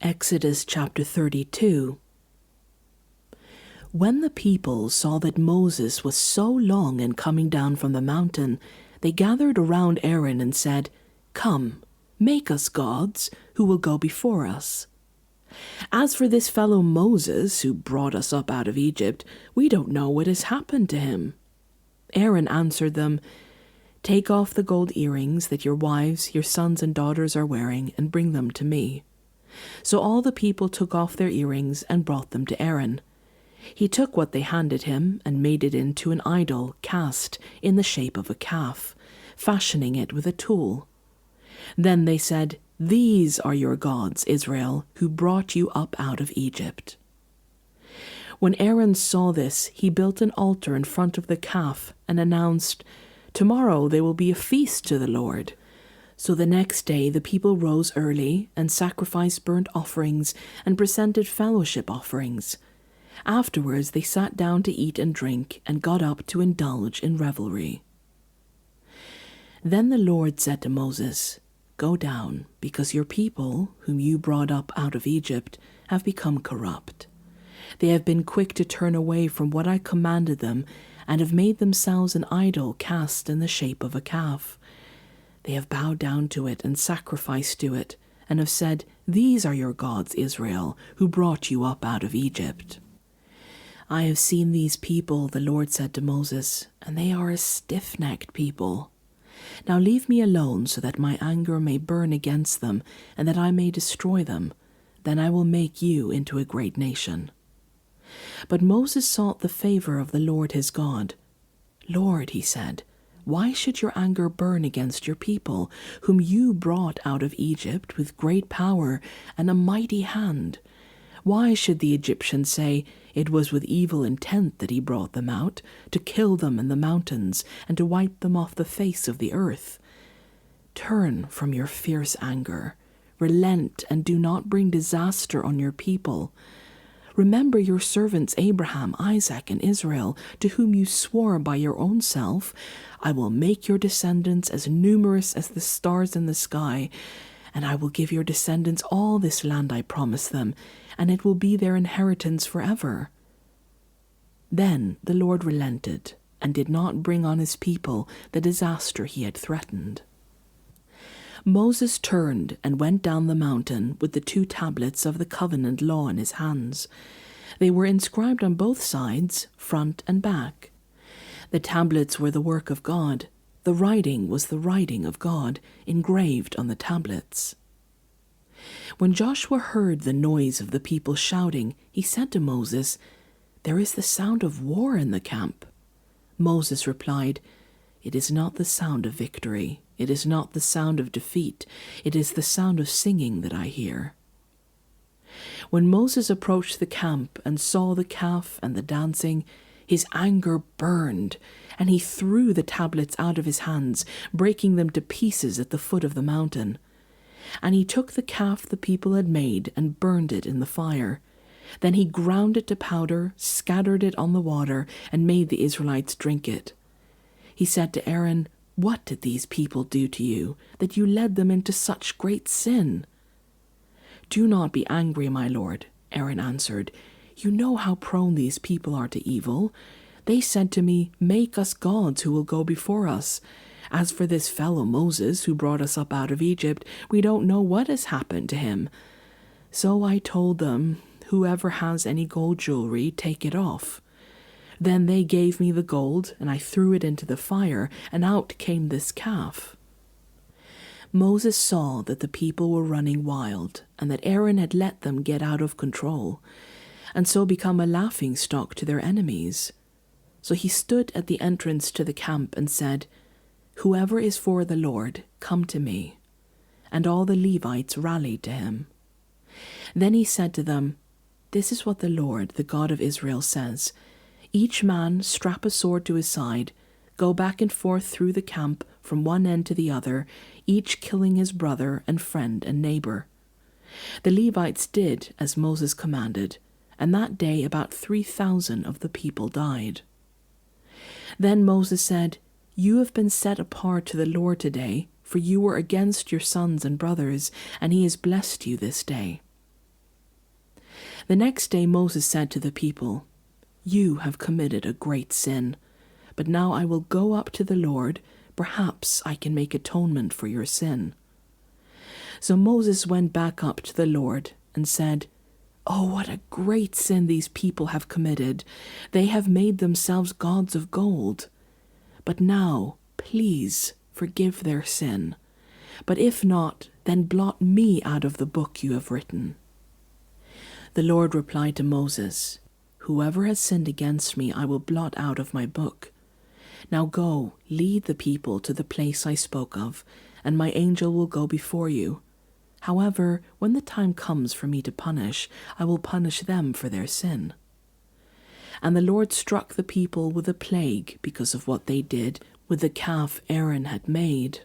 Exodus chapter 32. When the people saw that Moses was so long in coming down from the mountain, they gathered around Aaron and said, "Come, make us gods who will go before us. As for this fellow Moses who brought us up out of Egypt, we don't know what has happened to him." Aaron answered them, "Take off the gold earrings that your wives, your sons and daughters are wearing, and bring them to me." So all the people took off their earrings and brought them to Aaron. He took what they handed him and made it into an idol cast in the shape of a calf, fashioning it with a tool. Then they said, "These are your gods, Israel, who brought you up out of Egypt." When Aaron saw this, he built an altar in front of the calf and announced, "Tomorrow there will be a feast to the Lord." So the next day the people rose early and sacrificed burnt offerings and presented fellowship offerings. Afterwards they sat down to eat and drink and got up to indulge in revelry. Then the Lord said to Moses, "Go down, because your people, whom you brought up out of Egypt, have become corrupt. They have been quick to turn away from what I commanded them and have made themselves an idol cast in the shape of a calf. They have bowed down to it and sacrificed to it, and have said, 'These are your gods, Israel, who brought you up out of Egypt.' I have seen these people," the Lord said to Moses, "and they are a stiff-necked people. Now leave me alone so that my anger may burn against them and that I may destroy them. Then I will make you into a great nation." But Moses sought the favor of the Lord his God. "Lord," he said, "why should your anger burn against your people, whom you brought out of Egypt with great power and a mighty hand? Why should the Egyptians say, 'It was with evil intent that he brought them out, to kill them in the mountains and to wipe them off the face of the earth'? Turn from your fierce anger, relent, and do not bring disaster on your people. Remember your servants Abraham, Isaac, and Israel, to whom you swore by your own self, 'I will make your descendants as numerous as the stars in the sky, and I will give your descendants all this land I promised them, and it will be their inheritance forever.'" Then the Lord relented and did not bring on his people the disaster he had threatened. Moses turned and went down the mountain with the 2 tablets of the covenant law in his hands. They were inscribed on both sides, front and back. The tablets were the work of God. The writing was the writing of God, engraved on the tablets. When Joshua heard the noise of the people shouting, he said to Moses, "There is the sound of war in the camp." Moses replied, "It is not the sound of victory. It is not the sound of defeat. It is the sound of singing that I hear." When Moses approached the camp and saw the calf and the dancing, his anger burned, and he threw the tablets out of his hands, breaking them to pieces at the foot of the mountain. And he took the calf the people had made and burned it in the fire. Then he ground it to powder, scattered it on the water, and made the Israelites drink it. He said to Aaron, "What did these people do to you, that you led them into such great sin?" "Do not be angry, my lord," Aaron answered. "You know how prone these people are to evil. They said to me, 'Make us gods who will go before us.' As for this fellow Moses who brought us up out of Egypt, we don't know what has happened to him." So I told them, "Whoever has any gold jewelry, take it off." Then they gave me the gold, and I threw it into the fire, and out came this calf. Moses saw that the people were running wild, and that Aaron had let them get out of control, and so become a laughingstock to their enemies. So he stood at the entrance to the camp and said, "Whoever is for the Lord, come to me." And all the Levites rallied to him. Then he said to them, "This is what the Lord, the God of Israel, says. Each man strap a sword to his side, go back and forth through the camp from one end to the other, each killing his brother and friend and neighbor." The Levites did as Moses commanded, and that day about 3,000 of the people died. Then Moses said, "You have been set apart to the Lord today, for you were against your sons and brothers, and he has blessed you this day." The next day Moses said to the people, "You have committed a great sin, but now I will go up to the Lord. Perhaps I can make atonement for your sin." So Moses went back up to the Lord and said, "Oh, what a great sin these people have committed. They have made themselves gods of gold. But now, please forgive their sin. But if not, then blot me out of the book you have written." The Lord replied to Moses, "Whoever has sinned against me I will blot out of my book. Now go, lead the people to the place I spoke of, and my angel will go before you. However, when the time comes for me to punish, I will punish them for their sin." And the Lord struck the people with a plague because of what they did with the calf Aaron had made.